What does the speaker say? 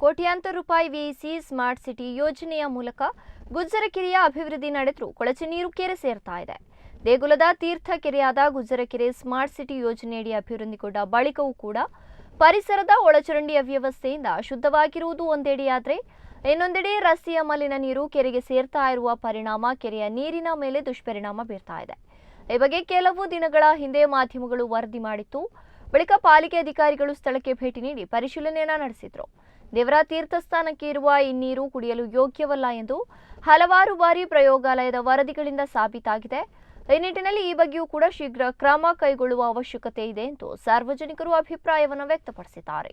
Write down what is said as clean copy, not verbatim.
ಕೋಟ್ಯಾಂತರ ರೂಪಾಯಿ ವ್ಯಯಿಸಿ smart city ಯೋಜನೆಯ ಮೂಲಕ ಗುಜ್ಜರಕೆರೆಯ ಅಭಿವೃದ್ಧಿ ನಡೆದರೂ ಕೊಳಚೆ ನೀರು ಕೆರೆ ಸೇರ್ತಾ ಇದೆ. ದೇಗುಲದ ತೀರ್ಥ ಕೆರೆಯಾದ ಗುಜ್ಜರಕೆರೆ ಸ್ಮಾರ್ಟ್ ಸಿಟಿ ಯೋಜನೆಯಡಿ ಅಭಿವೃದ್ಧಿಗೊಂಡ ಬಳಿಕವೂ ಕೂಡ ಪರಿಸರದ ಒಳಚರಂಡಿ ಅವ್ಯವಸ್ಥೆಯಿಂದ ಶುದ್ಧವಾಗಿರುವುದು ಒಂದೆಡೆಯಾದರೆ ಇನ್ನೊಂದೆಡೆ ರಸ್ತೆಯ ಮಲಿನ ನೀರು ಕೆರೆಗೆ ಸೇರ್ತಾ ಇರುವ ಪರಿಣಾಮ ಕೆರೆಯ ನೀರಿನ ಮೇಲೆ ದುಷ್ಪರಿಣಾಮ ಬೀರ್ತಾ ಇದೆ. ಈ ಬಗ್ಗೆ ಕೆಲವು ದಿನಗಳ ಹಿಂದೆ ಮಾಧ್ಯಮಗಳು ವರದಿ ಮಾಡಿತ್ತು. ಬಳಿಕ ಪಾಲಿಕೆ ಅಧಿಕಾರಿಗಳು ಸ್ಥಳಕ್ಕೆ ಭೇಟಿ ನೀಡಿ ಪರಿಶೀಲನೆಯನ್ನ ನಡೆಸಿದ್ರು. ದೇವರ ತೀರ್ಥಸ್ಥಾನಕ್ಕೆ ಇರುವ ಈ ನೀರು ಕುಡಿಯಲು ಯೋಗ್ಯವಲ್ಲ ಎಂದು ಹಲವಾರು ಬಾರಿ ಪ್ರಯೋಗಾಲಯದ ವರದಿಗಳಿಂದ ಸಾಬೀತಾಗಿದೆ. ಈ ನಿಟ್ಟಿನಲ್ಲಿ ಈ ಬಗ್ಗೆಯೂ ಕೂಡ ಶೀಘ್ರ ಕ್ರಮ ಕೈಗೊಳ್ಳುವ ಅವಶ್ಯಕತೆ ಇದೆ ಎಂದು ಸಾರ್ವಜನಿಕರು ಅಭಿಪ್ರಾಯವನ್ನು ವ್ಯಕ್ತಪಡಿಸಿದ್ದಾರೆ.